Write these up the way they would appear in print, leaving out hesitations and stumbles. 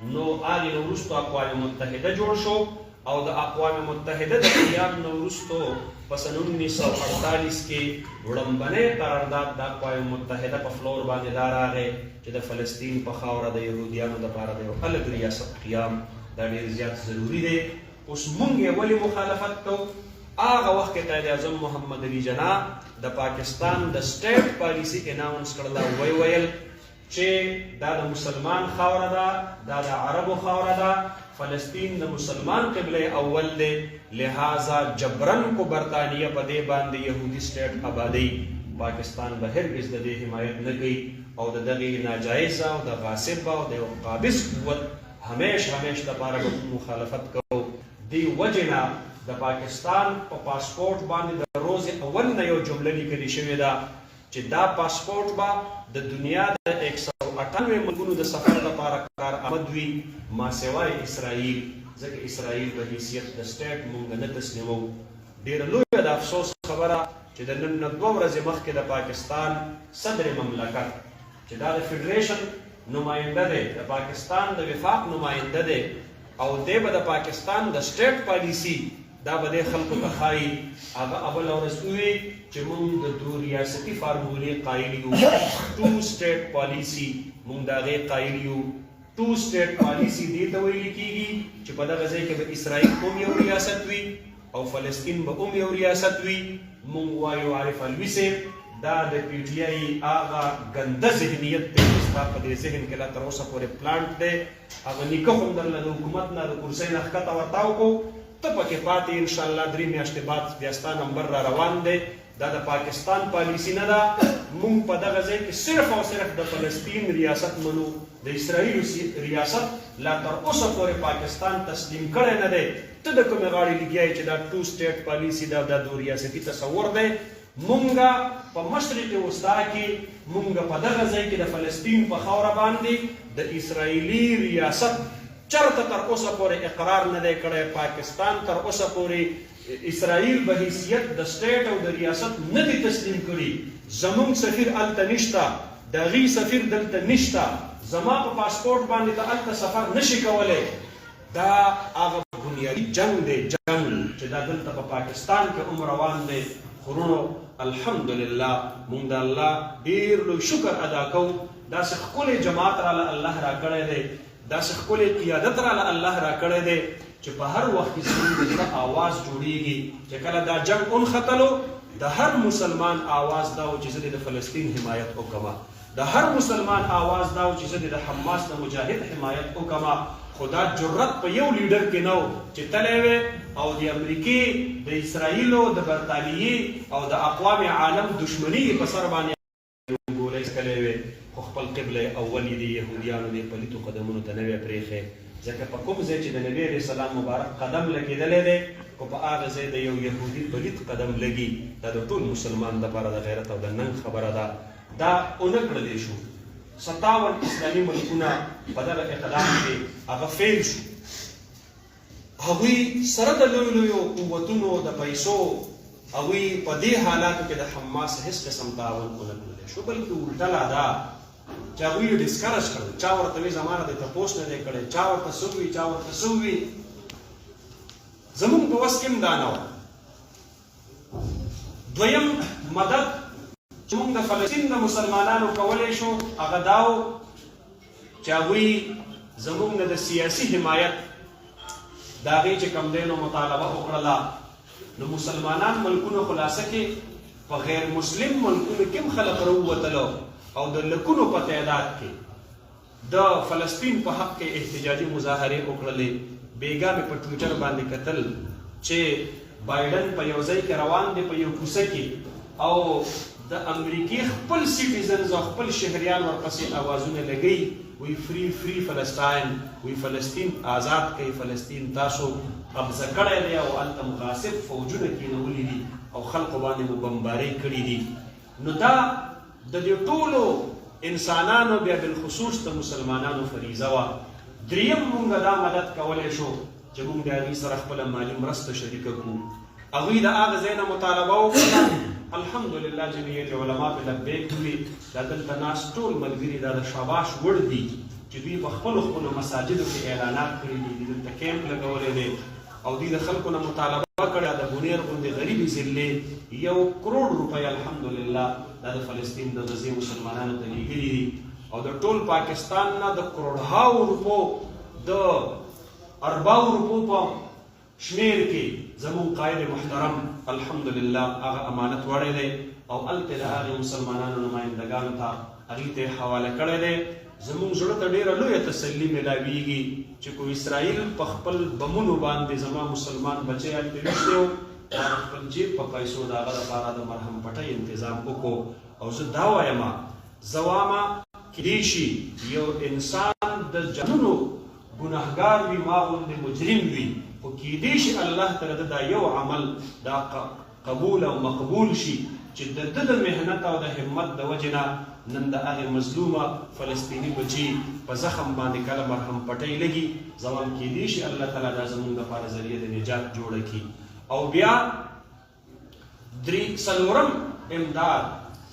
نو هغې نه وروستو اقوام متحده جوړ شو او د اقوام متحده د قیام نه وروستو په سن 1948 کې وړاندې قرارداد د اقوام متحده په فلور باندې دا راغی چې د فلسطین په خاوره د یهودیانو دپاره د یو الګ ریاست قیام دا ډېر زیات ضروري دی. اوس موږ یې ولې مخالفت کوو؟ هغه وخت کې قائد اعظم محمد علي جناح د پاکستان د سټیټ پالیسي اناونس کړله، ویل چې دا د مسلمان خاوره ده، دا د عربو خاوره ده، فلسطین د مسلمان قبله اول دی، لہذا جبرن کو برطانیه په دې باندې یهودي سټیټ آبادی پاکستان به هرگز د دې حمایت نه کوي او د دغې ناجایز او د غاصب او د قابض قوت همیش دپاره به مخالفت کوو. دې وجې نه د پاکستان په پاسپورټ باندې د روز اول نه یو جمله لیکلې شوې ده چې دا پاسپورټ به د دنیا د 198 ملکونو د سفر لپاره کارآمد وي ما سوای اسرائیل، ځکه اسرائیل په حیثیت د سټیټ موږ نه تسلیموو. ډېره لویه د افسوس خبره چې د نن نه 2 ورځې مخکې د پاکستان صدر مملکت چې دا د فیډریشن نماینده دی، د پاکستان د وفاق نماینده دی او دی به د پاکستان د سټیټ پالیسي دا به د خلکو ته ښایي، هغه اول ورځ ووایي چې موږ د 2 ریاستي فارمولې قایل یو، 2 سټیټ پالیسي موږ د هغې قایل یو. 2 سټیټ پالیسي دې ته ویل کېږي چې په دغه ځای کې به اسرائیل هم یو ریاست وي او فلسطین به هم یو ریاست وي. موږ وایو عارف علوي صاحب دا د پی ټي آی هغه ګنده ذهنیت دی چې ستا په دې ذهن کې لا تر اوسه پورې پلانټ دی، هغه نیکه خو هم درله د حکومت نه د کرسۍ نه ښکته ورتاو کړو، ته پکې پاتې انشاءالله 3 میاشتې بعد بیا ستا نمبر را روان دی. دا د پاکستان پالیسي نه ده. موږ په دغه ځای کې صرف او صرف د فلسطین ریاست منو، د اسرائیلو ریاست لا تر اوسه پورې پاکستان تسلیم کړی نه دی. ته د کومې غاړې لګیایې چې دا 2 سټیټ پالیسي دا د 2 ریاستي تصور دی. مونږ په مشرق وسطا کې مونږ په دغه ځای کې د فلسطین په خاوره باندې د اسرائیلي ریاست چرته تر اوسه پورې اقرار نه دی کړی. پاکستان تر اوسه پورې اسرائیل به حیثیت د سټیټ او د ریاست نه دی تسلیم کړي. زمونږ سفیر هلته نشته، د هغې سفیر دلته نشته، زما په پاسپورټ باندې ته هلته سفر نشي کولی. دا هغه بنیادي جنګ دی، جنګ چې دا دلته په پاکستان کې هم روان دی. خورونو الحمدلله مونږ د الله ډېر لوی شکر ادا کوو. داسې ښکلی جماعت راله الله راکړی دی، داسې ښکلی قیادت راله الله راکړی دی چې په هر وخت کې زموږ د زړه آواز جوړېږي چې کله دا جنګ ونښتلو د هر مسلمان آواز دا و چې زه د فلسطین حمایت وکړم، د هر مسلمان آواز دا و چې زه د حماس د مجاهد حمایت وکړم. خو دا جرأت په یو لیډر کې نه و چې تلی وی او د امریکې د اسرائیلو د برطانیې او د اقوام عالم دشمني په سر باندې ګولۍ څکلی وی، خو خپل قبله اول یې د یهودیانو د پلیتو قدمونو ته نه وی پرېښی، ځکه په کوم ځای چې د نبي علیه السلام مبارک قدم لګېدلی دی خو په هغه ځای د یو یهودي پلیت قدم لګي، دا د ټول مسلمان دپاره د غیرت او د ننګ خبره ده. دا ونه کړلی شو. 57 اسلامي ملکونه په دغه اقدام کې هغه فیل شو. هغوی سره د لویو لویو قوتونو د پیسو هغوی په دې حالاتو کې د حماس هیڅ قسم تعاون ونه کړلی شو، بلکې الټه لا ده چې هغوی یې ډسکرج کړل. چا ورته وی زما نه دی تپوس نه دی کړی، چا ورته څه وي، چا ورته څه وي. زموږ په وس کې هم دا نه وه. دویم مدد چې موږ د فلسطین د مسلمانانو کولی شو هغه دا و چې هغوی زموږ نه د سیاسي حمایت د هغې چې کوم دی نو مطالبه وکړله. نو مسلمانان ملکونو خلاصه کې په غیر مسلم ملکونو کې هم خلک راووتلو او د لکونو په تعداد کې د فلسطین په حق کې احتجاجي مظاهرې وکړلې. بیګا مې په ټویټر باندې کتل چې بایډن په یو ځای کې روان دی په یو کوڅه کې او د امریکې خپل سیټیزنز او خپل شهریان ورپسې اوازونه لګوي، وی فری فری فلسطین، وی فلسطین آزاد کوي، فلسطین تاسو قبضه کړی دی او هلته مغاصب فوجونه کېنولي دي او خلقو باندې مو بمبارۍ کړي دي. نو دا د دې ټولو انسانانو بیا بالخصوص د مسلمانانو فریضه وه. دریم مونږ دا مدد کولی شو چې مونږ د هغوی سره خپله مالي مرسته شریکه کړو. هغوی د هغه ځای نه مطالبه وکړه، الحمدلله جمعیت علما پې لبیک وي. دا دلته ناست ټول ملګري دا د شاباش وړ دي چې چې دوی په خپلو مساجدو کې اعلانات کړي دي، دلته کیمپ لګولی دی او دوی د خلکو نه مطالبه کړې د بونیر غوندې غریبې ضلعې 1 کروڑ روپۍ الحمدلله دا د فلسطین د غزې مسلمانانو ته لیږلي دي او د ټول پاکستان نه د کروڑهاو روپو د ارباو روپو په شمیر کې زمون قائد محترم الحمدلله هغه امانت وړی دی او هلته د هغې مسلمانانو نمایندګانو ته هغې ته یې حواله کړی دی. زمونږ زړه ته ډېره لویه تسلي میلاویږي چې کو اسرائیل په خپل بمونو باندې زما مسلمان بچی هلته ویشتی و دا خپل جیب په پیسو د هغه دپاره د مرهم پټۍ انتظام وکړو او زه دا وایم زه وامه کیدای شي یو انسان د جنونو ګناهګار وي ما غوندې مجرم وي خو کیدای شي الله تعالی دا یو عمل دا قبول او مقبول شي چې د ده د محنت او د همت د وجې نه نن د هغې مظلومه فلسطیني بچي په زخم باندې کله مرهم پټۍ لګي زه وایم کیدای شي الله تعالی دا زموږ دپاره ذریعه د نجات جوړه کړي. او بیا څلورم امداد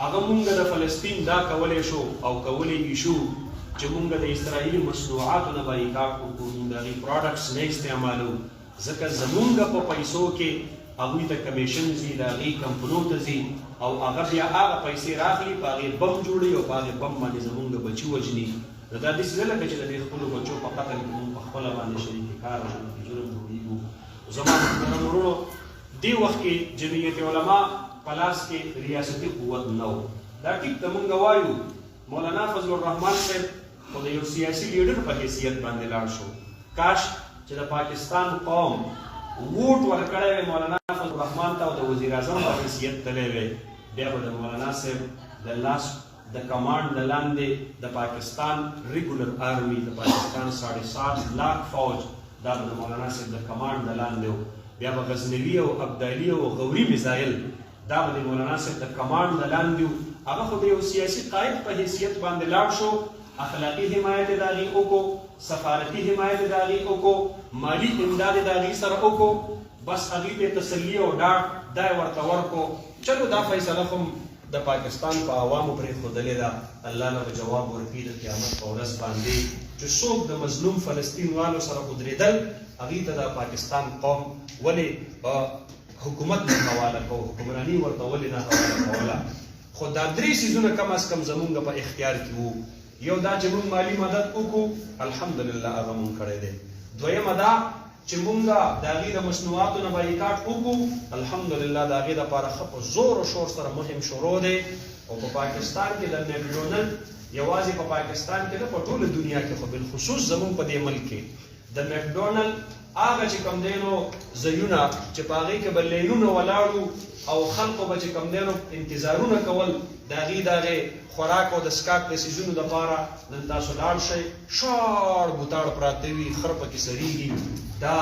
هغه مونږ د فلسطین دا کولی شو او کولی یې شو چې مونږ د اسرائیلي مصنوعاتو نه بایکاټ وکړو، مونږ د هغې پروډکټس نه استعمالو ځکه زمونږ په پیسو کې هغوی ته کمیشن ځي د هغې کمپنو ته ځي او هغه بیا هغه پیسې راخلي په هغې بم جوړوي او په هغې بم باندې زمونږ بچي وژني. نو دا داسې نه لکه چې د دې خپلو بچو په قتل کې مونږ په خپله باندې شریک کار او شریک جرم جوړېږو. زما محترم وروڼو دې وخت کې جمعیت علما په لاس کې ریاستي قوت نه و. دا ټیک ته مونږ وایو مولانا فضل الرحمن صاحب خو د یو سیاسي لیډر په حیثیت باندې لاړ شو. کاش چې د پاکستان قوم ووټ ورکړی وی مولانا فضل الرحمن ته او د وزیر اعظم په حیثیت تللی وی بیا به د مولانا صاحب د لاس د کمانډ د لاندې د پاکستان ریګولر آرمي د پاکستان 7.5 لاک فوج دا به د مولانا صاحب د کمانډ د لاندې و. بیا به غزنوي او ابدالي او غوري میزایل دا به د مولانا صاحب د کمانډ د لاندې و. هغه خو د یو سیاسي قائد په حیثیت باندې لاړ شو، اخلاقي حمایت یې د هغې وکړو، سفارتي حمایت یې د هغې وکړو، مالي امداد یې د هغې سره وکړو، بس هغې ته تسلي او ډاډ دا یې ورته ورکړو. چلو دا فیصله خو د پاکستان په عوامو پرېښودلې ده، الله نه به جواب ورکړي د قیامت په ورځ باندې چې څوک د مظلوم فلسطین والو سره ودرېدل هغې ته د پاکستان قوم ولې حکومت نه حواله کوو، حکمراني ورته ولې نه حواله کوله. خو دا 3 څیزونه کم از کم زمونږ په اختیار کې وو. یو دا چې مونږ مالي مدد وکړو الحمدلله هغه مونږ کړی دی. دویمه دا چې مونږ د هغې د مصنوعاتو نه بایکاټ وکړو الحمدلله د هغې دپاره ښه په زور و شور سره مهم شروع دی. او په پاکستان کې د مکډونلډ یوازې په پاکستان کې نه په ټوله دنیا کې خو بالخصوص زمونږ په دې ملک کې د مکډونلډ هغه چې کوم دی نو ځایونه چې په هغې کې به لینونه ولاړو او خلکو به چې کوم دی نو انتظارونه کول د هغې خوراک او د سکاک د څیزونو دپاره نن تاسو لاړ شئ شاړ بوتاړ پراته وي خر پکې سریږي دا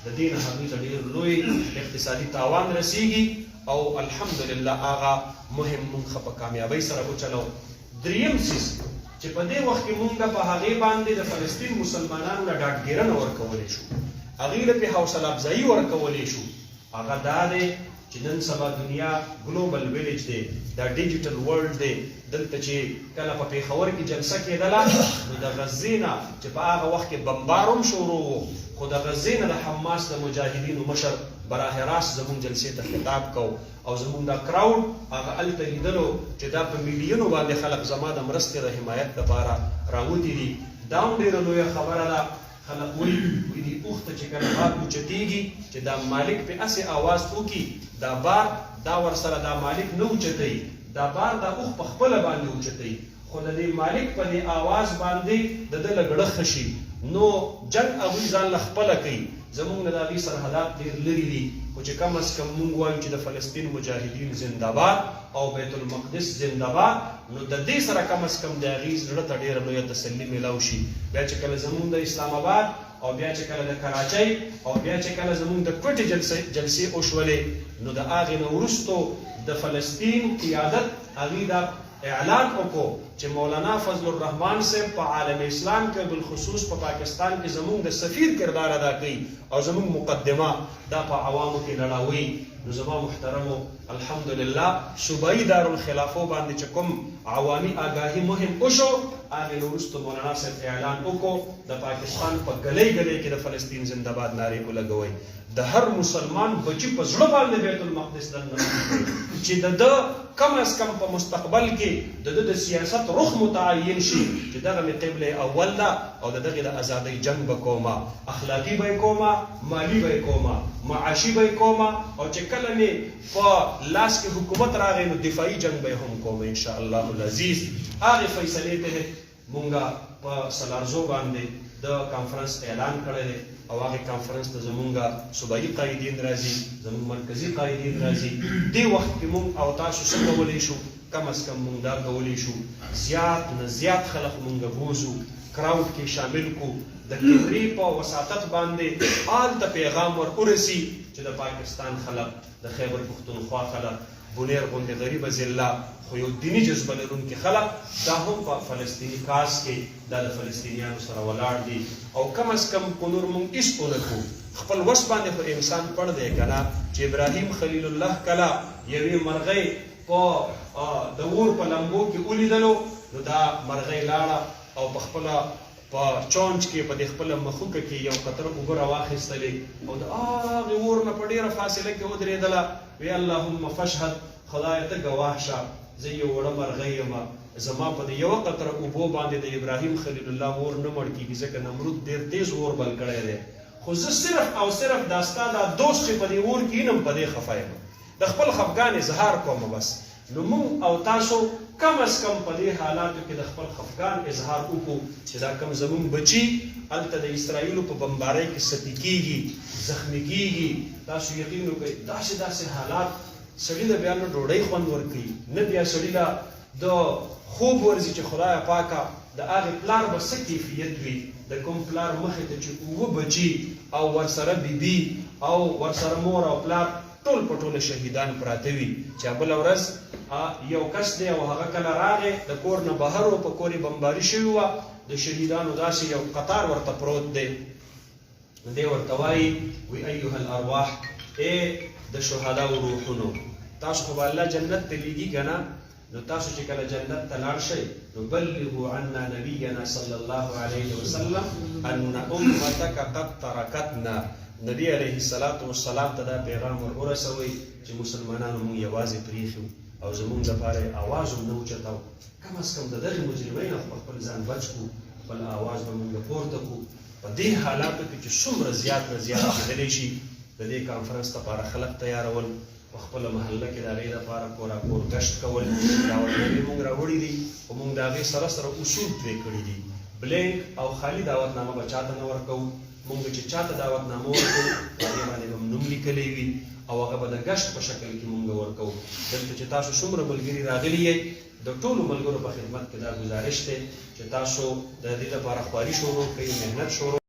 د دې نه هغوی ته ډېر لوی اقتصادي تاوان رسیږي او الحمدلله هغه مهم مونږ ښه په کامیابۍ سره وچلو. دریم څیز چې په دې وخت کې مونږ په هغې باندې د فلسطین مسلمانانو نه ډاډګیرنه ورکولی شو، هغې له پې حوصله افزایي ورکولی شو، هغه دا دی چې نن سبا دنیا ګلوبل ویلیج دی، دا ډیجیټل ورلډ دی. دلته چې کله په پېښور کې جلسه کېدله نو د غزې نه چې په هغه وخت کې بمبار هم شروع و خو د غزې نه د حماس د مجاهدینو مشر براه راست زمونږ جلسې ته خطاب کو او زمونږ دا کراوډ هغه هلته لیدلو چې دا په میلیونو باندې خلک زما د مرستې د حمایت دپاره راوتي دي. دا هم ډېره لویه خبره ده. خلک وایي دې اوښ ته چې کله بار اوچتېږي چې دا مالک پې هسې آواز وکړي دا بار دا ورسره دا مالک نه اوچتوي، دا بار دا اوښ په خپله باندې اوچتوي خو د دې مالک په دې آواز باندې د ده له ګړه ښه شي. نو جنګ هغوی ځان له خپله کوي. زمونږ نه د هغوی سرحدات ډېر لرې دي خو چې کم از کم مونږ وایو چې د فلسطین مجاهدین زنده‌باد او بیت المقدس زنده‌باد نو د دې سره کم از کم د هغې زړه ته ډېره لویه تسلي میلاو شي. بیا چې کله زمونږ د اسلام آباد او بیا چې کله د کراچۍ او بیا چې کله زمونږ د کوټې جلسې وشولې نو د هغې نه وروستو د فلسطین قیادت هغې دا اعلان وکړو چې مولانا فضل الرحمن صاحب په عالم اسلام کې بالخصوص په پاکستان کې زمونږ د سفیر کردار ادا کوي او زمونږ مقدمه دا په عوامو کې لړاوي. نو زما محترمو الحمدلله صوبایي دارالخلافو باندې چې کوم عوامي آګاهي مهم وشو هغې نه وروسته مولانا صاحب اعلان وکړو د پاکستان په ګلۍ ګلۍ کې د فلسطین زنده باد نارې ولګوئ. د هر مسلمان بچي په زړه باندې بیت المقدس دننه چې د ده کم از کم په مستقبل کې د ده د سیاست رخ متعین شي چې دغه مې قبله اول ده او د دغې د ازادۍ جنګ به کومه، اخلاقي به یې کومه، مالي به یې کومه، معاشي به یې کومه، او چې کله مې په لاس کې حکومت راغی نو دفاعي جنګ به یې هم کومه انشاءالله العزیز. هغې فیصلې ته مونږ په سلارزو باندې د کانفرنس اعلان کړی دی او هغې کانفرنس ته زمونږ صوبایي قایدین راځي، زمونږ مرکزي قایدین راځي. دې وخت کې مونږ او تاسو څه کولی شو؟ کم از کم مونږ دا کولی شو زیات نه زیات خلک مونږ بوزو، کراوډ کې شامل کو، د کیمرې په وساطت باندې هلته پیغام ور ورسي چې د پاکستان خلک، د خیبر پښتونخوا خلک، بونیر غوندې غریبه ضلع خو یو دیني جذبه لرونکي خلک دا هم په فلسطیني کاز کې دا د فلسطینیانو سره ولاړ دي. او کم از کم کو نور مونږ هېڅ ونه کړو. خپل وس باندې خو انسان پړ دی که نه چې ابراهیم خلیل الله کله یوې مرغۍ په د اور په لمبو کې ولیدلو نو دا مرغۍ لاړه او په خپله په چونچ کې په دې خپله مخوکه کې یو قطره اوبه راواخیستلې او د هغې اور نه په ډېره فاصله کې ودرېدله. وی اللهم فاشهد، خدایه ته ګواه شه زه یو وړه مرغۍ یم، زما په دې یوه قطره اوبو باندې د ابراهیم خلیل الله اور نه مړ کېږي ځکه نمرود ډېر تیز اور بل کړی دی. خو زه صرف او صرف دا ستا دا دوست چې په دې اور کې ینم په دې خفه یم، د خپل خفګان اظهار کوم بس. نو مونږ او تاسو کم از کم په دې حالاتو کې د خپل خفګان اظهار وکړو چې دا کم زمونږ بچي هلته د اسرائیلو په بمبارۍ کې سپي کېږي، زخمي کېږي. تاسو یقین وکړئ داسې داسې حالات سړي له بیا نه ډوډۍ خوند ورکوي، نه بیا سړي له د خوب ورځي چې خدایه پاکه د هغې پلار به څه کیفیت وي، د کوم پلار مخې ته چې اووه بچي او ورسره بیبي او ورسره مور او پلار ټول په ټوله شهیدان پراته وي. چې بله ورځ یو کس دی او هغه کله راغی د کور نه بهر و، په کور یې بمباري شوې وه، د شهیدانو داسې یو قطار ورته پروت دی. دی ورته وایي وی ایها الارواح، ای د شهداو روحونو، تاسو خو به الله جنت ته لیږي که نه؟ نو تاسو چې کله جنت ته لاړ شئ نو بلغوا عنا نبینا صلی الله علیه وسلم ان امتک قد ترکتنا. نبی علیه السلام ته دا پیغام ور ورسوئ چې مسلمانانو موږ یوازې پرېښي او زموږ دپاره یې اواز هم نه اوچتاو. کم از کم د دغې مجرمۍ نه خو خپل ځان بچ کړو، خپل اواز به موږ پورته کړو. په دې حالاتو کې چې څومره زیات نه زیات کېدلی شي د دې کانفرنس لپاره خلک تیارول، په خپله محله کې د هغې دپاره کوراکور ګشت کول، دا ورنوي موږ راوړي دي خو موږ د هغې سره سره اصول پرې کړي دي. بلینک او خالي دعوتنامه به چاته نه ورکوو. موږ چې چاته دعوتنامه ورکوو هغې باندې به نوم لیکلی وي او هغه به د ګشت په شکل کې موږ ورکوو. دلته چې تاسو څومره ملګري راغلي یئ د ټولو ملګرو په خدمت کې دا ګزارش دی چې تاسو د دې لپاره خواري شروع کړئ، محنت شروع